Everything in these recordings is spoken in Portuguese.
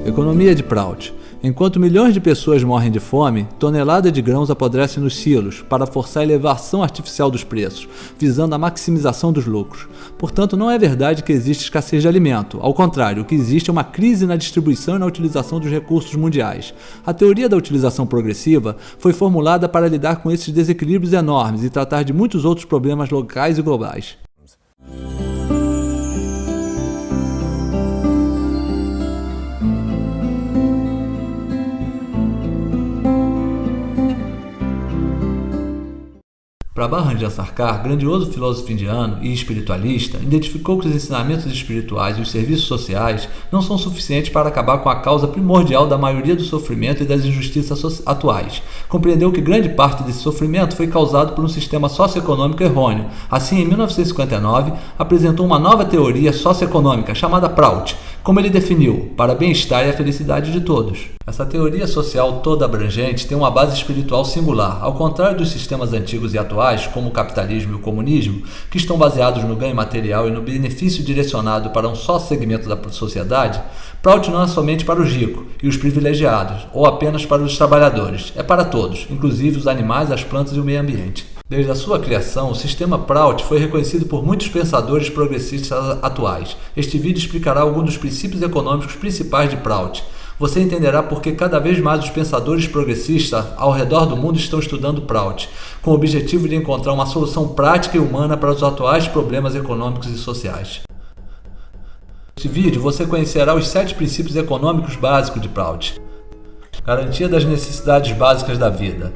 Economia de Prout. Enquanto milhões de pessoas morrem de fome, toneladas de grãos apodrecem nos silos para forçar a elevação artificial dos preços, visando a maximização dos lucros. Portanto, não é verdade que existe escassez de alimento. Ao contrário, o que existe é uma crise na distribuição e na utilização dos recursos mundiais. A teoria da utilização progressiva foi formulada para lidar com esses desequilíbrios enormes e tratar de muitos outros problemas locais e globais. Prabharanjan Sarkar, grandioso filósofo indiano e espiritualista, identificou que os ensinamentos espirituais e os serviços sociais não são suficientes para acabar com a causa primordial da maioria do sofrimento e das injustiças atuais. Compreendeu que grande parte desse sofrimento foi causado por um sistema socioeconômico errôneo. Assim, em 1959, apresentou uma nova teoria socioeconômica chamada Prout, como ele definiu, para bem-estar e a felicidade de todos. Essa teoria social toda abrangente tem uma base espiritual singular, ao contrário dos sistemas antigos e atuais, como o capitalismo e o comunismo, que estão baseados no ganho material e no benefício direcionado para um só segmento da sociedade. Prout não é somente para os ricos e os privilegiados, ou apenas para os trabalhadores, é para todos, inclusive os animais, as plantas e o meio ambiente. Desde a sua criação, o sistema Prout foi reconhecido por muitos pensadores progressistas atuais. Este vídeo explicará alguns dos princípios econômicos principais de Prout. Você entenderá por que cada vez mais os pensadores progressistas ao redor do mundo estão estudando Prout, com o objetivo de encontrar uma solução prática e humana para os atuais problemas econômicos e sociais. Neste vídeo, você conhecerá os 7 princípios econômicos básicos de Prout. Garantia das necessidades básicas da vida.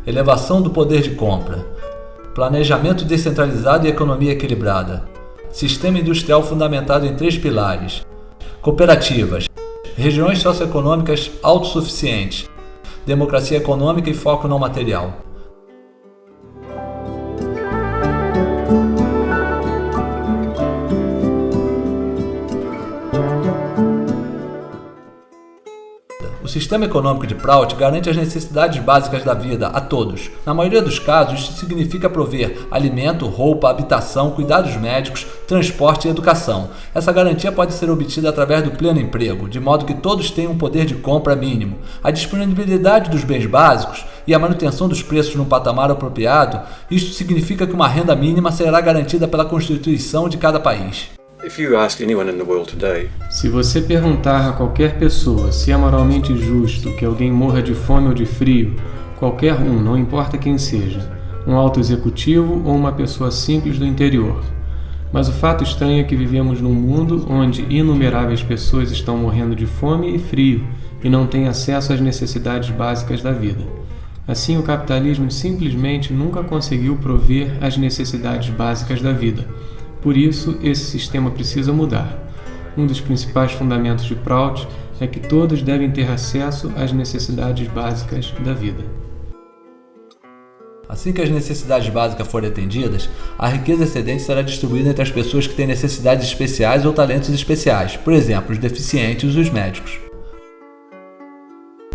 Elevação do poder de compra. Planejamento descentralizado e economia equilibrada. Sistema industrial fundamentado em 3 pilares. Cooperativas. Regiões socioeconômicas autossuficientes. Democracia econômica e foco não material. O sistema econômico de Prout garante as necessidades básicas da vida a todos. Na maioria dos casos, isso significa prover alimento, roupa, habitação, cuidados médicos, transporte e educação. Essa garantia pode ser obtida através do pleno emprego, de modo que todos tenham um poder de compra mínimo. A disponibilidade dos bens básicos e a manutenção dos preços num patamar apropriado, isto significa que uma renda mínima será garantida pela Constituição de cada país. Se você perguntar a qualquer pessoa se é moralmente justo que alguém morra de fome ou de frio, qualquer um, não importa quem seja, um alto executivo ou uma pessoa simples do interior. Mas o fato estranho é que vivemos num mundo onde inumeráveis pessoas estão morrendo de fome e frio e não têm acesso às necessidades básicas da vida. Assim, o capitalismo simplesmente nunca conseguiu prover as necessidades básicas da vida. Por isso, esse sistema precisa mudar. Um dos principais fundamentos de Prout é que todos devem ter acesso às necessidades básicas da vida. Assim que as necessidades básicas forem atendidas, a riqueza excedente será distribuída entre as pessoas que têm necessidades especiais ou talentos especiais, por exemplo, os deficientes e os médicos.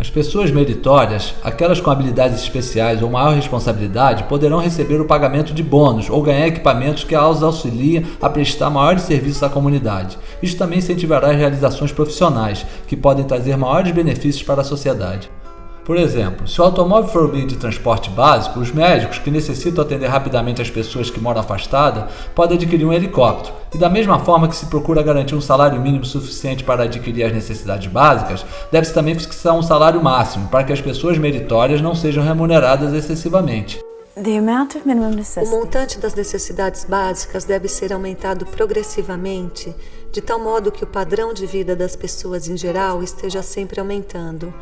As pessoas meritórias, aquelas com habilidades especiais ou maior responsabilidade, poderão receber o pagamento de bônus ou ganhar equipamentos que os auxiliem a prestar maiores serviços à comunidade. Isso também incentivará as realizações profissionais, que podem trazer maiores benefícios para a sociedade. Por exemplo, se o automóvel for o meio de transporte básico, os médicos, que necessitam atender rapidamente as pessoas que moram afastadas, podem adquirir um helicóptero. E da mesma forma que se procura garantir um salário mínimo suficiente para adquirir as necessidades básicas, deve-se também fixar um salário máximo, para que as pessoas meritórias não sejam remuneradas excessivamente. O montante das necessidades básicas deve ser aumentado progressivamente, de tal modo que o padrão de vida das pessoas em geral esteja sempre aumentando.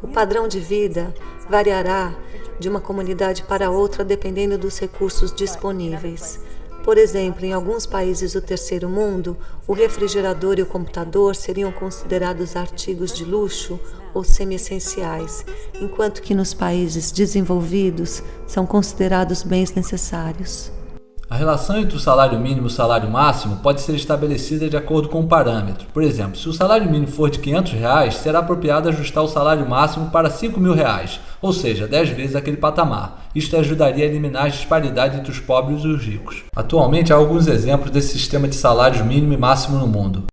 O padrão de vida variará de uma comunidade para outra dependendo dos recursos disponíveis. Por exemplo, em alguns países do terceiro mundo, o refrigerador e o computador seriam considerados artigos de luxo ou semi-essenciais, enquanto que nos países desenvolvidos são considerados bens necessários. A relação entre o salário mínimo e o salário máximo pode ser estabelecida de acordo com um parâmetro. Por exemplo, se o salário mínimo for de R$500, será apropriado ajustar o salário máximo para R$5.000, ou seja, 10 vezes aquele patamar. Isto ajudaria a eliminar as disparidades entre os pobres e os ricos. Atualmente, há alguns exemplos desse sistema de salários mínimo e máximo no mundo.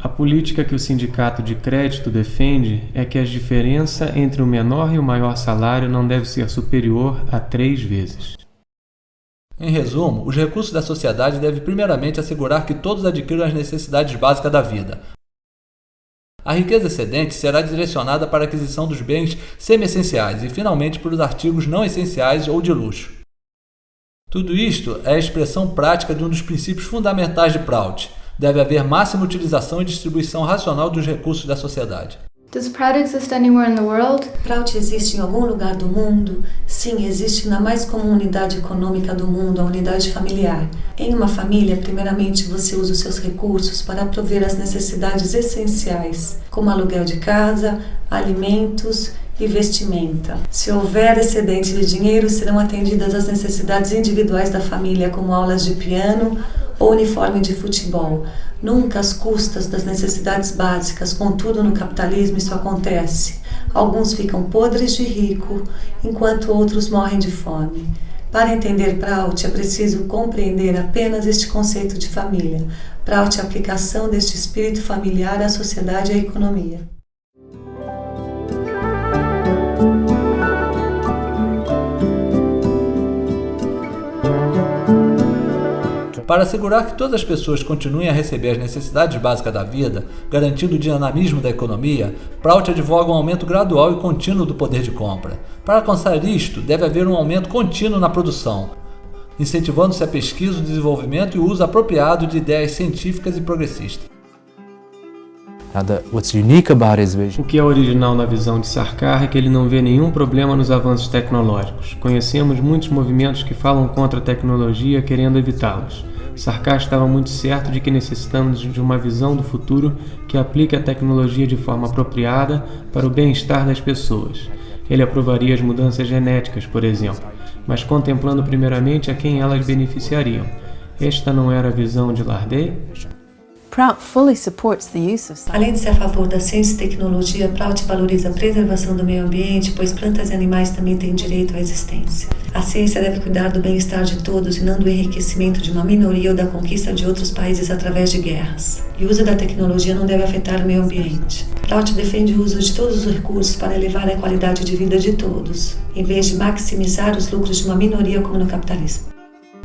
A política que o sindicato de crédito defende é que a diferença entre o menor e o maior salário não deve ser superior a 3 vezes. Em resumo, os recursos da sociedade devem primeiramente assegurar que todos adquiram as necessidades básicas da vida. A riqueza excedente será direcionada para a aquisição dos bens semi-essenciais e, finalmente, para os artigos não essenciais ou de luxo. Tudo isto é a expressão prática de um dos princípios fundamentais de Prout. Deve haver máxima utilização e distribuição racional dos recursos da sociedade. Does Prout exist anywhere in the world? Prout existe em algum lugar do mundo? Sim, existe na mais comum unidade econômica do mundo, a unidade familiar. Em uma família, primeiramente você usa os seus recursos para prover as necessidades essenciais, como aluguel de casa, alimentos e vestimenta. Se houver excedente de dinheiro, serão atendidas as necessidades individuais da família, como aulas de piano ou uniforme de futebol. Nunca às custas das necessidades básicas, contudo no capitalismo isso acontece. Alguns ficam podres de rico, enquanto outros morrem de fome. Para entender Prout é preciso compreender apenas este conceito de família. Prout é a aplicação deste espírito familiar à sociedade e à economia. Para assegurar que todas as pessoas continuem a receber as necessidades básicas da vida, garantindo o dinamismo da economia, Prout advoga um aumento gradual e contínuo do poder de compra. Para alcançar isto, deve haver um aumento contínuo na produção, incentivando-se a pesquisa, o desenvolvimento e o uso apropriado de ideias científicas e progressistas. O que é original na visão de Sarkar é que ele não vê nenhum problema nos avanços tecnológicos. Conhecemos muitos movimentos que falam contra a tecnologia querendo evitá-los. Sarkar estava muito certo de que necessitamos de uma visão do futuro que aplique a tecnologia de forma apropriada para o bem-estar das pessoas. Ele aprovaria as mudanças genéticas, por exemplo, mas contemplando primeiramente a quem elas beneficiariam. Esta não era a visão de Lardey? Prout fully supports the use of science. Além de ser a favor da ciência e tecnologia, Prout valoriza a preservação do meio ambiente, pois plantas e animais também têm direito à existência. A ciência deve cuidar do bem-estar de todos e não do enriquecimento de uma minoria ou da conquista de outros países através de guerras. E o uso da tecnologia não deve afetar o meio ambiente. Prout defende o uso de todos os recursos para elevar a qualidade de vida de todos, em vez de maximizar os lucros de uma minoria como no capitalismo.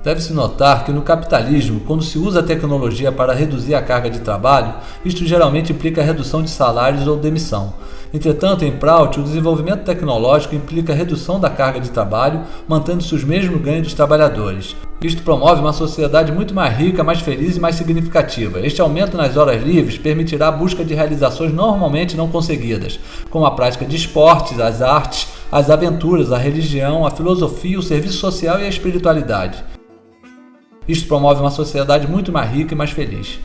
Deve-se notar que no capitalismo, quando se usa a tecnologia para reduzir a carga de trabalho, isto geralmente implica a redução de salários ou demissão. Entretanto, em Prout, o desenvolvimento tecnológico implica a redução da carga de trabalho, mantendo-se os mesmos ganhos dos trabalhadores. Isto promove uma sociedade muito mais rica, mais feliz e mais significativa. Este aumento nas horas livres permitirá a busca de realizações normalmente não conseguidas, como a prática de esportes, as artes, as aventuras, a religião, a filosofia, o serviço social e a espiritualidade. Isto promove uma sociedade muito mais rica e mais feliz.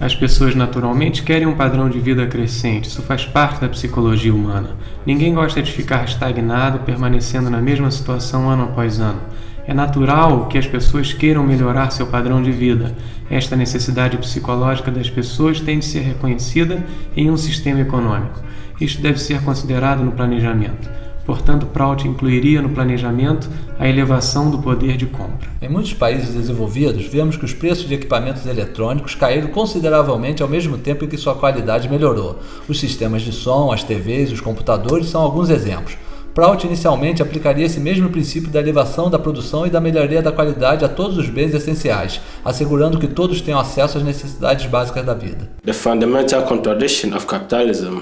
As pessoas naturalmente querem um padrão de vida crescente, isso faz parte da psicologia humana. Ninguém gosta de ficar estagnado, permanecendo na mesma situação ano após ano. É natural que as pessoas queiram melhorar seu padrão de vida. Esta necessidade psicológica das pessoas tem de ser reconhecida em um sistema econômico. Isto deve ser considerado no planejamento. Portanto, Prout incluiria no planejamento a elevação do poder de compra. Em muitos países desenvolvidos, vemos que os preços de equipamentos eletrônicos caíram consideravelmente ao mesmo tempo em que sua qualidade melhorou. Os sistemas de som, as TVs e os computadores são alguns exemplos. Prout inicialmente aplicaria esse mesmo princípio da elevação da produção e da melhoria da qualidade a todos os bens essenciais, assegurando que todos tenham acesso às necessidades básicas da vida. The fundamental contradiction of capitalism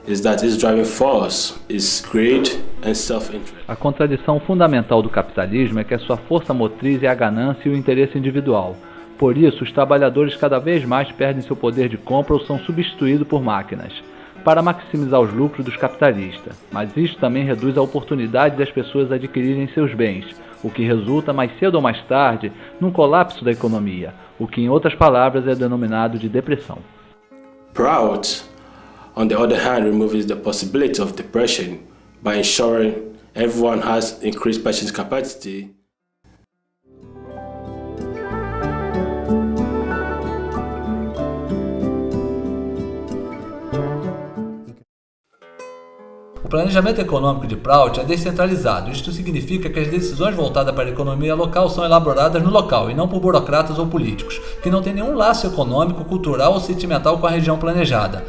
is that its driving force is greed and self-interest. A contradição fundamental do capitalismo é que a sua força motriz é a ganância e o interesse individual. Por isso, os trabalhadores cada vez mais perdem seu poder de compra ou são substituídos por máquinas, para maximizar os lucros dos capitalistas. Mas isto também reduz a oportunidade das pessoas adquirirem seus bens, o que resulta mais cedo ou mais tarde num colapso da economia, o que em outras palavras é denominado de depressão. Prout, on the other hand, removes the possibility of depression by ensuring everyone has increased purchasing capacity. O planejamento econômico de Prout é descentralizado. Isto significa que as decisões voltadas para a economia local são elaboradas no local e não por burocratas ou políticos, que não têm nenhum laço econômico, cultural ou sentimental com a região planejada.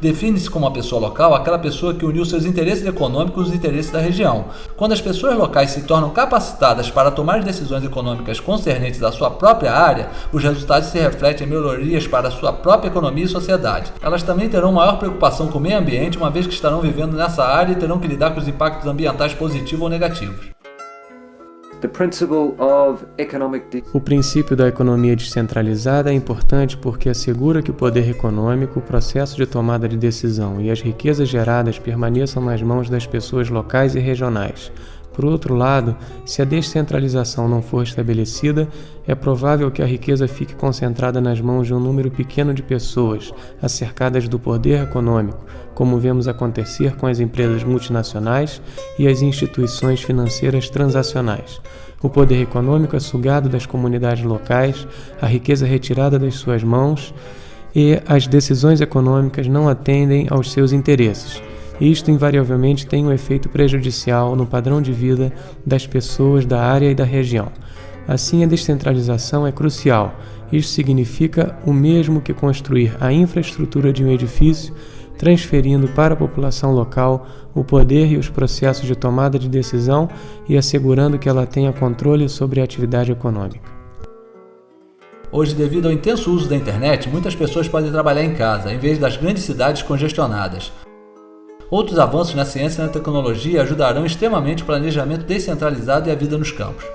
Define-se como uma pessoa local aquela pessoa que uniu seus interesses econômicos aos interesses da região. Quando as pessoas locais se tornam capacitadas para tomar decisões econômicas concernentes à sua própria área, os resultados se refletem em melhorias para a sua própria economia e sociedade. Elas também terão maior preocupação com o meio ambiente, uma vez que estarão vivendo nessa área e terão que lidar com os impactos ambientais positivos ou negativos. O princípio da economia descentralizada é importante porque assegura que o poder econômico, o processo de tomada de decisão e as riquezas geradas permaneçam nas mãos das pessoas locais e regionais. Por outro lado, se a descentralização não for estabelecida, é provável que a riqueza fique concentrada nas mãos de um número pequeno de pessoas, acercadas do poder econômico, como vemos acontecer com as empresas multinacionais e as instituições financeiras transacionais. O poder econômico é sugado das comunidades locais, a riqueza retirada das suas mãos e as decisões econômicas não atendem aos seus interesses. Isto invariavelmente tem um efeito prejudicial no padrão de vida das pessoas da área e da região. Assim, a descentralização é crucial. Isto significa o mesmo que construir a infraestrutura de um edifício, transferindo para a população local o poder e os processos de tomada de decisão e assegurando que ela tenha controle sobre a atividade econômica. Hoje, devido ao intenso uso da internet, muitas pessoas podem trabalhar em casa, em vez das grandes cidades congestionadas. Outros avanços na ciência e na tecnologia ajudarão extremamente o planejamento descentralizado e a vida nos campos.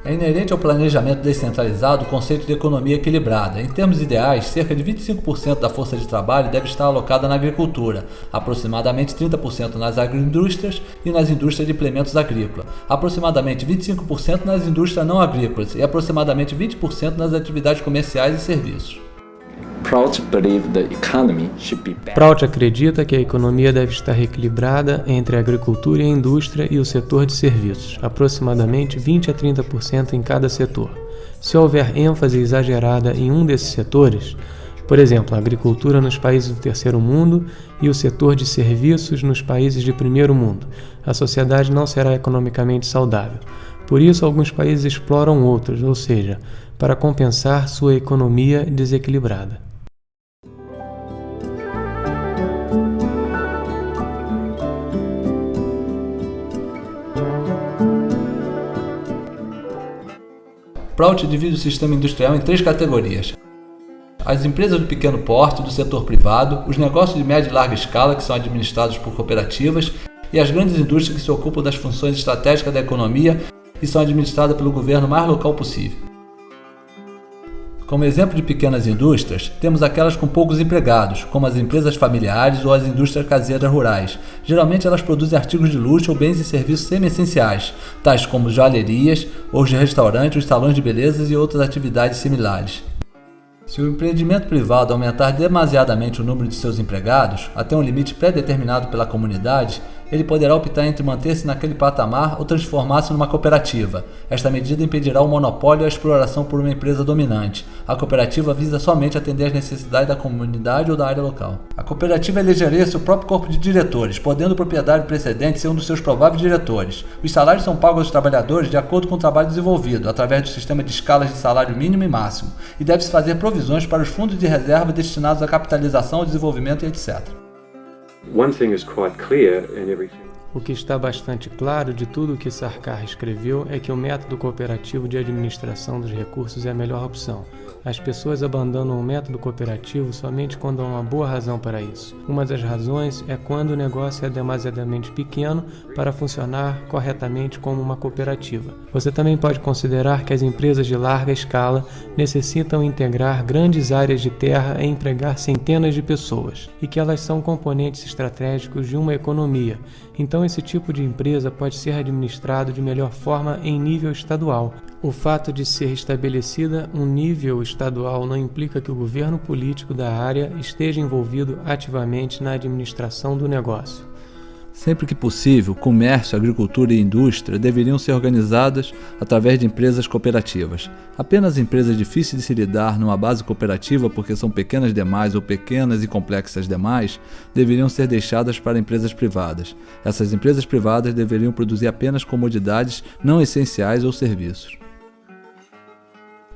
É inerente ao planejamento descentralizado o conceito de economia equilibrada. Em termos ideais, cerca de 25% da força de trabalho deve estar alocada na agricultura, aproximadamente 30% nas agroindústrias e nas indústrias de implementos agrícolas, aproximadamente 25% nas indústrias não agrícolas e aproximadamente 20% nas atividades comerciais e serviços. Prout acredita que a economia deve estar equilibrada entre a agricultura e a indústria e o setor de serviços, aproximadamente 20 a 30% em cada setor. Se houver ênfase exagerada em um desses setores, por exemplo, a agricultura nos países do terceiro mundo e o setor de serviços nos países de primeiro mundo, a sociedade não será economicamente saudável. Por isso, alguns países exploram outros, ou seja, para compensar sua economia desequilibrada. Prout divide o sistema industrial em 3 categorias: as empresas de pequeno porte, do setor privado, os negócios de média e larga escala, que são administrados por cooperativas, e as grandes indústrias que se ocupam das funções estratégicas da economia e são administradas pelo governo mais local possível. Como exemplo de pequenas indústrias, temos aquelas com poucos empregados, como as empresas familiares ou as indústrias caseiras rurais. Geralmente elas produzem artigos de luxo ou bens e serviços semi-essenciais, tais como joalherias, ou de restaurantes, os salões de belezas e outras atividades similares. Se o empreendimento privado aumentar demasiadamente o número de seus empregados, até um limite pré-determinado pela comunidade, ele poderá optar entre manter-se naquele patamar ou transformar-se numa cooperativa. Esta medida impedirá o monopólio e a exploração por uma empresa dominante. A cooperativa visa somente atender às necessidades da comunidade ou da área local. A cooperativa elegeria seu próprio corpo de diretores, podendo o proprietário precedente ser um dos seus prováveis diretores. Os salários são pagos aos trabalhadores de acordo com o trabalho desenvolvido, através do sistema de escalas de salário mínimo e máximo, e deve-se fazer provisões para os fundos de reserva destinados à capitalização, ao desenvolvimento e etc. O que está bastante claro de tudo o que Sarkar escreveu é que o método cooperativo de administração dos recursos é a melhor opção. As pessoas abandonam o método cooperativo somente quando há uma boa razão para isso. Uma das razões é quando o negócio é demasiadamente pequeno para funcionar corretamente como uma cooperativa. Você também pode considerar que as empresas de larga escala necessitam integrar grandes áreas de terra e empregar centenas de pessoas, e que elas são componentes estratégicos de uma economia. Então, esse tipo de empresa pode ser administrado de melhor forma em nível estadual. O fato de ser estabelecida um nível estadual não implica que o governo político da área esteja envolvido ativamente na administração do negócio. Sempre que possível, comércio, agricultura e indústria deveriam ser organizadas através de empresas cooperativas. Apenas empresas difíceis de se lidar numa base cooperativa porque são pequenas demais ou pequenas e complexas demais, deveriam ser deixadas para empresas privadas. Essas empresas privadas deveriam produzir apenas comodidades não essenciais ou serviços.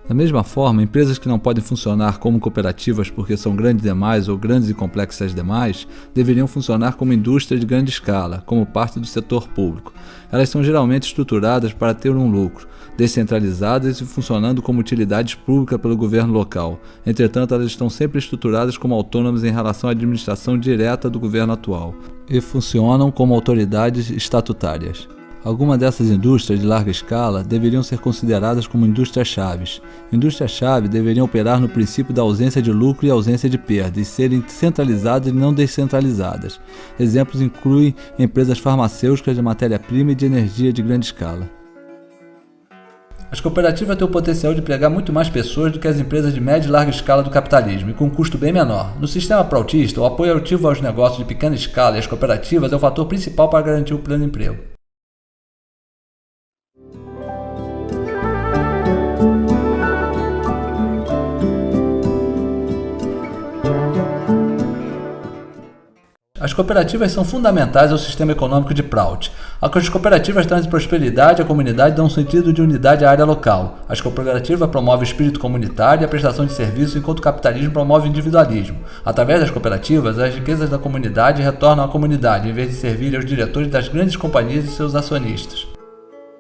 Da mesma forma, empresas que não podem funcionar como cooperativas porque são grandes demais ou grandes e complexas demais, deveriam funcionar como indústria de grande escala, como parte do setor público. Elas são geralmente estruturadas para ter um lucro, descentralizadas e funcionando como utilidades públicas pelo governo local. Entretanto, elas estão sempre estruturadas como autônomas em relação à administração direta do governo atual e funcionam como autoridades estatutárias. Algumas dessas indústrias de larga escala deveriam ser consideradas como indústrias-chaves. Indústrias-chave deveriam operar no princípio da ausência de lucro e ausência de perda e serem centralizadas e não descentralizadas. Exemplos incluem empresas farmacêuticas de matéria-prima e de energia de grande escala. As cooperativas têm o potencial de empregar muito mais pessoas do que as empresas de média e larga escala do capitalismo, e com um custo bem menor. No sistema prautista, o apoio ativo aos negócios de pequena escala e às cooperativas é o fator principal para garantir o pleno emprego. As cooperativas são fundamentais ao sistema econômico de Prout. As cooperativas trazem prosperidade à comunidade e dão um sentido de unidade à área local. As cooperativas promovem o espírito comunitário e a prestação de serviços, enquanto o capitalismo promove o individualismo. Através das cooperativas, as riquezas da comunidade retornam à comunidade, em vez de servirem aos diretores das grandes companhias e seus acionistas.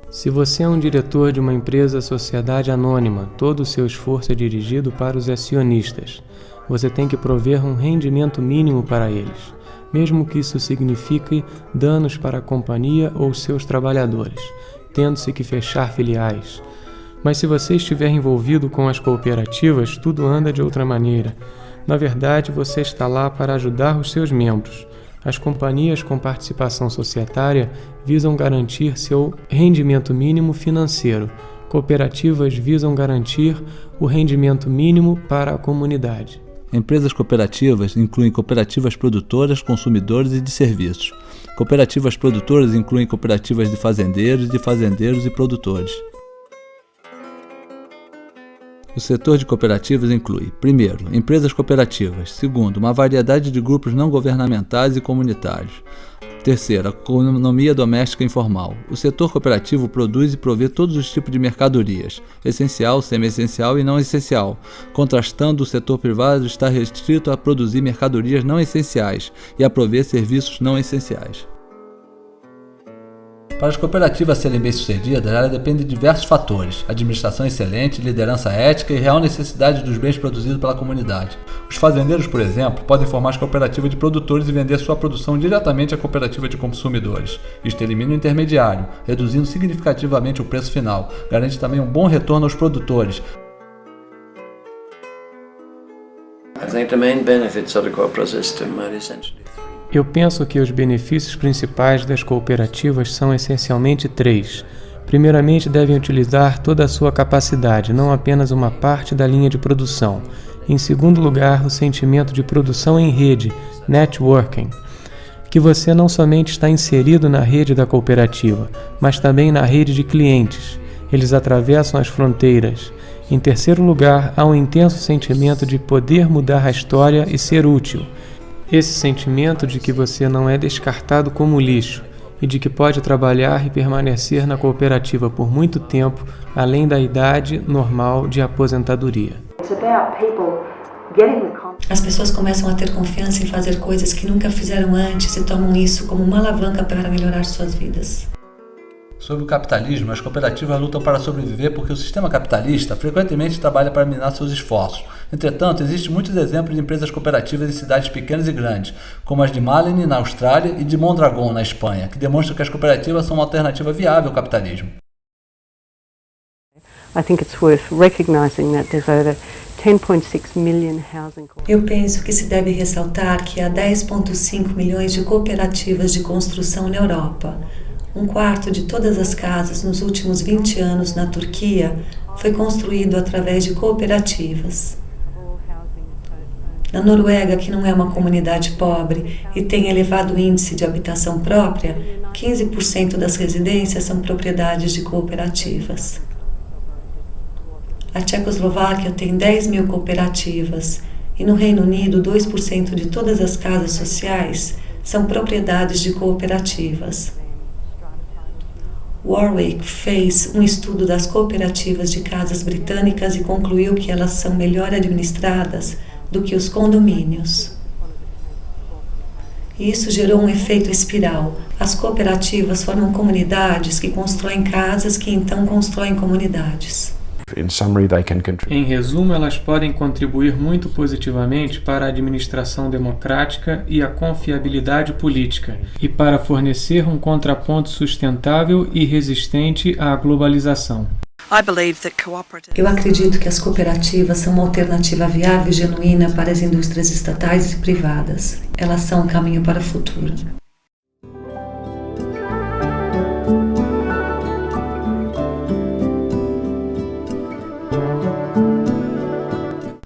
Se você é um diretor de uma empresa sociedade anônima, todo o seu esforço é dirigido para os acionistas. Você tem que prover um rendimento mínimo para eles, mesmo que isso signifique danos para a companhia ou seus trabalhadores, tendo-se que fechar filiais. Mas se você estiver envolvido com as cooperativas, tudo anda de outra maneira. Na verdade, você está lá para ajudar os seus membros. As companhias com participação societária visam garantir seu rendimento mínimo financeiro. Cooperativas visam garantir o rendimento mínimo para a comunidade. Empresas cooperativas incluem cooperativas produtoras, consumidores e de serviços. Cooperativas produtoras incluem cooperativas de fazendeiros e produtores. O setor de cooperativas inclui, primeiro, empresas cooperativas, segundo, uma variedade de grupos não governamentais e comunitários. Terceiro, a economia doméstica informal. O setor cooperativo produz e provê todos os tipos de mercadorias, essencial, semi-essencial e não essencial, contrastando o setor privado estar restrito a produzir mercadorias não essenciais e a prover serviços não essenciais. Para as cooperativas serem bem-sucedidas, ela depende de diversos fatores: administração excelente, liderança ética e real necessidade dos bens produzidos pela comunidade. Os fazendeiros, por exemplo, podem formar as cooperativas de produtores e vender sua produção diretamente à cooperativa de consumidores. Isto elimina o intermediário, reduzindo significativamente o preço final. Garante também um bom retorno aos produtores. I think the main benefits of the cooperative system are essentially Eu penso que os benefícios principais das cooperativas são essencialmente três. Primeiramente, devem utilizar toda a sua capacidade, não apenas uma parte da linha de produção. Em segundo lugar, o sentimento de produção em rede, networking, que você não somente está inserido na rede da cooperativa, mas também na rede de clientes. Eles atravessam as fronteiras. Em terceiro lugar, há um intenso sentimento de poder mudar a história e ser útil. Esse sentimento de que você não é descartado como lixo e de que pode trabalhar e permanecer na cooperativa por muito tempo, além da idade normal de aposentadoria. As pessoas começam a ter confiança em fazer coisas que nunca fizeram antes e tomam isso como uma alavanca para melhorar suas vidas. Sobre o capitalismo, as cooperativas lutam para sobreviver porque o sistema capitalista frequentemente trabalha para minar seus esforços. Entretanto, existem muitos exemplos de empresas cooperativas em cidades pequenas e grandes, como as de Malini, na Austrália, e de Mondragón, na Espanha, que demonstram que as cooperativas são uma alternativa viável ao capitalismo. Eu penso que se deve ressaltar que há 10,5 milhões de cooperativas de construção na Europa. 1/4 de todas as casas nos últimos 20 anos na Turquia foi construído através de cooperativas. Na Noruega, que não é uma comunidade pobre e tem elevado índice de habitação própria, 15% das residências são propriedades de cooperativas. A Tchecoslováquia tem 10 mil cooperativas e no Reino Unido 2% de todas as casas sociais são propriedades de cooperativas. Warwick fez um estudo das cooperativas de casas britânicas e concluiu que elas são melhor administradas do que os condomínios. E isso gerou um efeito espiral. As cooperativas formam comunidades que constroem casas que então constroem comunidades. Em resumo, elas podem contribuir muito positivamente para a administração democrática e a confiabilidade política, e para fornecer um contraponto sustentável e resistente à globalização. Eu acredito que as cooperativas são uma alternativa viável e genuína para as indústrias estatais e privadas. Elas são um caminho para o futuro.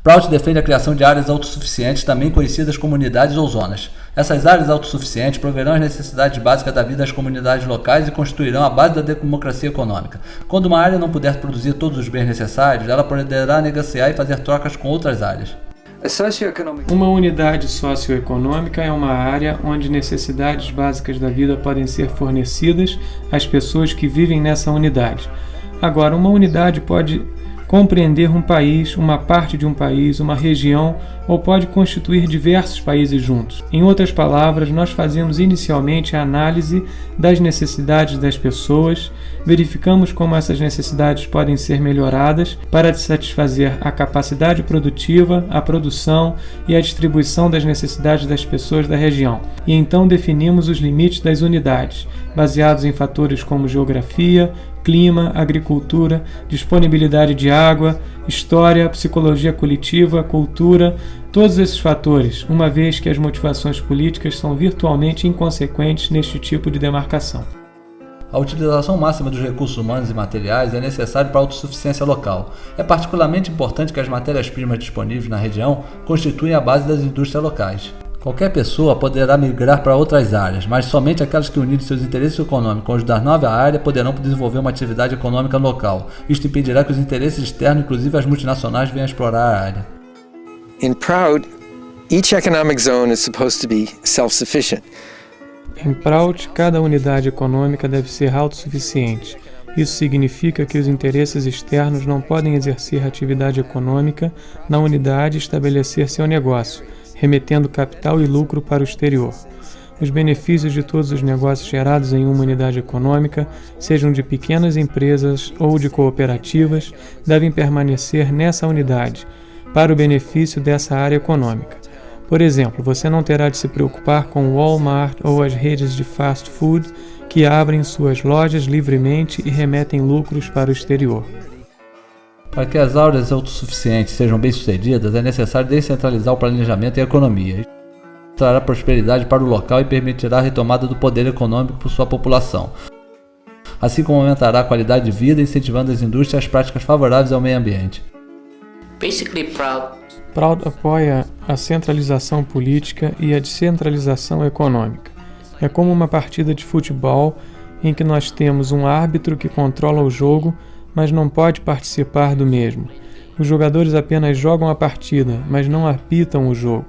Prout defende a criação de áreas autossuficientes, também conhecidas como unidades ou zonas. Essas áreas autossuficientes proverão as necessidades básicas da vida das comunidades locais e constituirão a base da democracia econômica. Quando uma área não puder produzir todos os bens necessários, ela poderá negociar e fazer trocas com outras áreas. Uma unidade socioeconômica é uma área onde necessidades básicas da vida podem ser fornecidas às pessoas que vivem nessa unidade. Agora, uma unidade pode compreender um país, uma parte de um país, uma região, ou pode constituir diversos países juntos. Em outras palavras, nós fazemos inicialmente a análise das necessidades das pessoas, verificamos como essas necessidades podem ser melhoradas para satisfazer a capacidade produtiva, a produção e a distribuição das necessidades das pessoas da região. E então definimos os limites das unidades, baseados em fatores como geografia, clima, agricultura, disponibilidade de água, história, psicologia coletiva, cultura, todos esses fatores, uma vez que as motivações políticas são virtualmente inconsequentes neste tipo de demarcação. A utilização máxima dos recursos humanos e materiais é necessária para a autossuficiência local. É particularmente importante que as matérias-primas disponíveis na região constituem a base das indústrias locais. Qualquer pessoa poderá migrar para outras áreas, mas somente aquelas que unirem seus interesses econômicos com os da nova área poderão desenvolver uma atividade econômica local. Isto impedirá que os interesses externos, inclusive as multinacionais, venham explorar a área. In Prout, each economic zone is supposed to be self-sufficient. Em Prout, cada unidade econômica deve ser autossuficiente. Isso significa que os interesses externos não podem exercer atividade econômica na unidade e estabelecer seu negócio, remetendo capital e lucro para o exterior. Os benefícios de todos os negócios gerados em uma unidade econômica, sejam de pequenas empresas ou de cooperativas, devem permanecer nessa unidade, para o benefício dessa área econômica. Por exemplo, você não terá de se preocupar com o Walmart ou as redes de fast food que abrem suas lojas livremente e remetem lucros para o exterior. Para que as áreas autossuficientes sejam bem-sucedidas, é necessário descentralizar o planejamento e a economia. Isso trará prosperidade para o local e permitirá a retomada do poder econômico por sua população, assim como aumentará a qualidade de vida, incentivando as indústrias e as práticas favoráveis ao meio ambiente. Prout apoia a centralização política e a descentralização econômica. É como uma partida de futebol em que nós temos um árbitro que controla o jogo, mas não pode participar do mesmo. Os jogadores apenas jogam a partida, mas não apitam o jogo.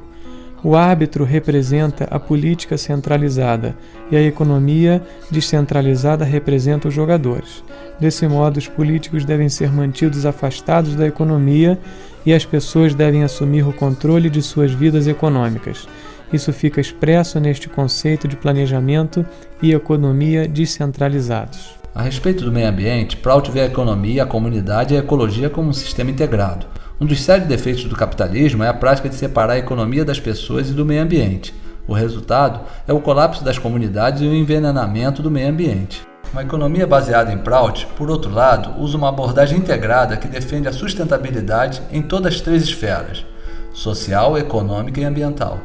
O árbitro representa a política centralizada e a economia descentralizada representa os jogadores. Desse modo, os políticos devem ser mantidos afastados da economia e as pessoas devem assumir o controle de suas vidas econômicas. Isso fica expresso neste conceito de planejamento e economia descentralizados. A respeito do meio ambiente, Prout vê a economia, a comunidade e a ecologia como um sistema integrado. Um dos sérios defeitos do capitalismo é a prática de separar a economia das pessoas e do meio ambiente. O resultado é o colapso das comunidades e o envenenamento do meio ambiente. Uma economia baseada em Prout, por outro lado, usa uma abordagem integrada que defende a sustentabilidade em todas as três esferas: social, econômica e ambiental.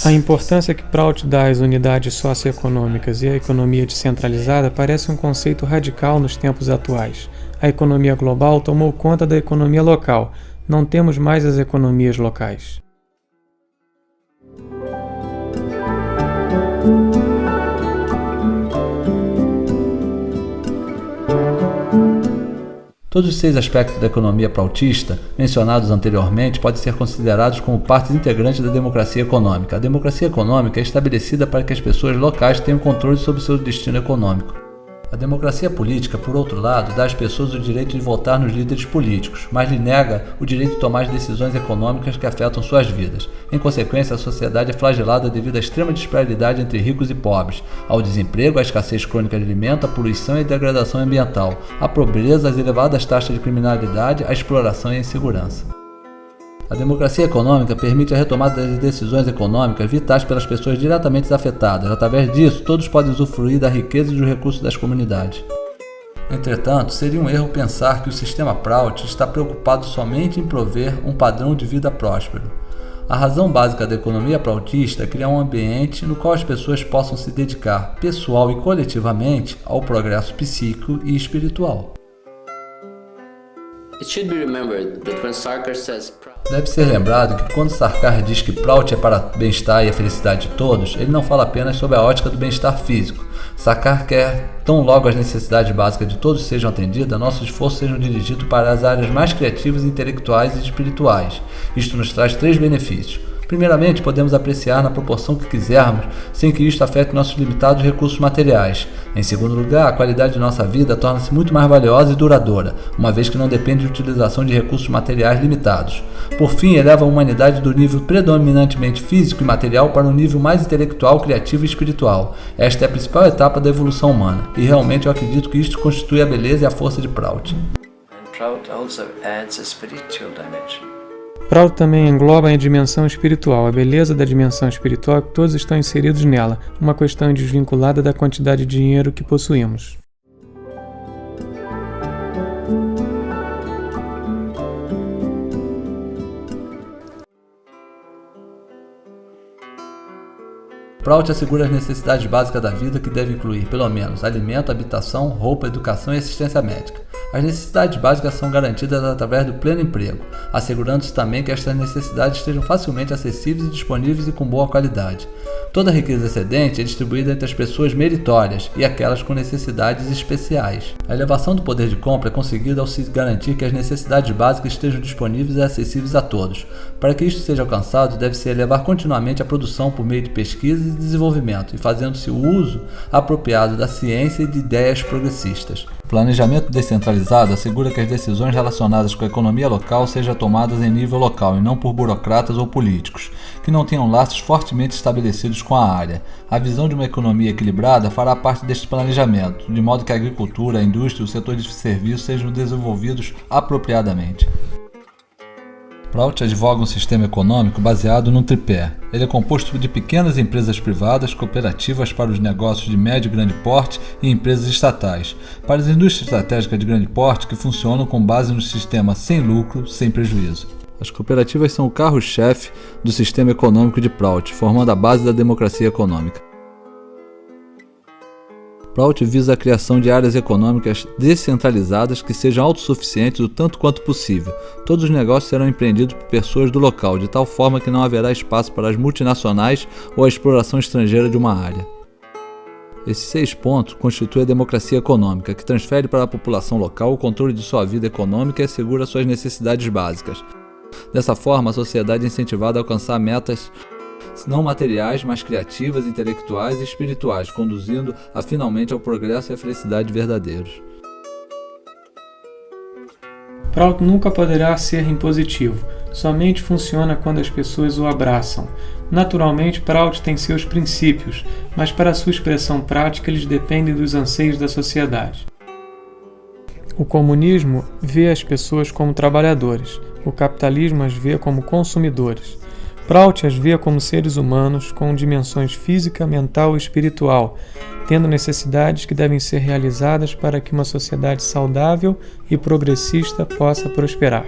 A importância que Prout dá às unidades socioeconômicas e à economia descentralizada parece um conceito radical nos tempos atuais. A economia global tomou conta da economia local, Não temos mais as economias locais. Todos os 6 aspectos da economia prautista, mencionados anteriormente, podem ser considerados como partes integrantes da democracia econômica. A democracia econômica é estabelecida para que as pessoas locais tenham controle sobre seu destino econômico. A democracia política, por outro lado, dá às pessoas o direito de votar nos líderes políticos, mas lhe nega o direito de tomar as decisões econômicas que afetam suas vidas. Em consequência, a sociedade é flagelada devido à extrema disparidade entre ricos e pobres, ao desemprego, à escassez crônica de alimento, à poluição e à degradação ambiental, à pobreza, às elevadas taxas de criminalidade, à exploração e à insegurança. A democracia econômica permite a retomada das decisões econômicas vitais pelas pessoas diretamente afetadas. Através disso, todos podem usufruir da riqueza e dos recursos das comunidades. Entretanto, seria um erro pensar que o sistema Prout está preocupado somente em prover um padrão de vida próspero. A razão básica da economia prautista é criar um ambiente no qual as pessoas possam se dedicar, pessoal e coletivamente, ao progresso psíquico e espiritual. Deve ser lembrado que quando Sarkar diz que Prout é para o bem-estar e a felicidade de todos, ele não fala apenas sobre a ótica do bem-estar físico. Sarkar quer, tão logo as necessidades básicas de todos sejam atendidas, nossos esforços sejam dirigidos para as áreas mais criativas, intelectuais e espirituais. Isto nos traz 3 benefícios. Primeiramente, podemos apreciar na proporção que quisermos, sem que isto afete nossos limitados recursos materiais. Em segundo lugar, a qualidade de nossa vida torna-se muito mais valiosa e duradoura, uma vez que não depende de utilização de recursos materiais limitados. Por fim, eleva a humanidade do nível predominantemente físico e material para um nível mais intelectual, criativo e espiritual. Esta é a principal etapa da evolução humana, e realmente eu acredito que isto constitui a beleza e a força de Prout. Prout also adds a spiritual dimension. Prout também engloba a dimensão espiritual, a beleza da dimensão espiritual que todos estão inseridos nela, uma questão desvinculada da quantidade de dinheiro que possuímos. Prout assegura as necessidades básicas da vida que devem incluir, pelo menos, alimento, habitação, roupa, educação e assistência médica. As necessidades básicas são garantidas através do pleno emprego, assegurando-se também que estas necessidades estejam facilmente acessíveis e disponíveis e com boa qualidade. Toda a riqueza excedente é distribuída entre as pessoas meritórias e aquelas com necessidades especiais. A elevação do poder de compra é conseguida ao se garantir que as necessidades básicas estejam disponíveis e acessíveis a todos. Para que isto seja alcançado, deve-se elevar continuamente a produção por meio de pesquisa e desenvolvimento, e fazendo-se o uso apropriado da ciência e de ideias progressistas. O planejamento descentralizado assegura que as decisões relacionadas com a economia local sejam tomadas em nível local e não por burocratas ou políticos, que não tenham laços fortemente estabelecidos com a área. A visão de uma economia equilibrada fará parte deste planejamento, de modo que a agricultura, a indústria e o setor de serviços sejam desenvolvidos apropriadamente. Prout advoga um sistema econômico baseado num tripé. Ele é composto de pequenas empresas privadas, cooperativas para os negócios de médio e grande porte e empresas estatais, para as indústrias estratégicas de grande porte que funcionam com base no sistema sem lucro, sem prejuízo. As cooperativas são o carro-chefe do sistema econômico de Prout, formando a base da democracia econômica. Prout visa a criação de áreas econômicas descentralizadas que sejam autossuficientes o tanto quanto possível. Todos os negócios serão empreendidos por pessoas do local, de tal forma que não haverá espaço para as multinacionais ou a exploração estrangeira de uma área. Esses 6 pontos constituem a democracia econômica, que transfere para a população local o controle de sua vida econômica e assegura suas necessidades básicas. Dessa forma, a sociedade é incentivada a alcançar metas não materiais, mas criativas, intelectuais e espirituais, conduzindo finalmente ao progresso e à felicidade verdadeiros. Prout nunca poderá ser impositivo, somente funciona quando as pessoas o abraçam. Naturalmente, Prout tem seus princípios, mas para sua expressão prática eles dependem dos anseios da sociedade. O comunismo vê as pessoas como trabalhadores, o capitalismo as vê como consumidores. Prout as vê como seres humanos com dimensões física, mental e espiritual, tendo necessidades que devem ser realizadas para que uma sociedade saudável e progressista possa prosperar.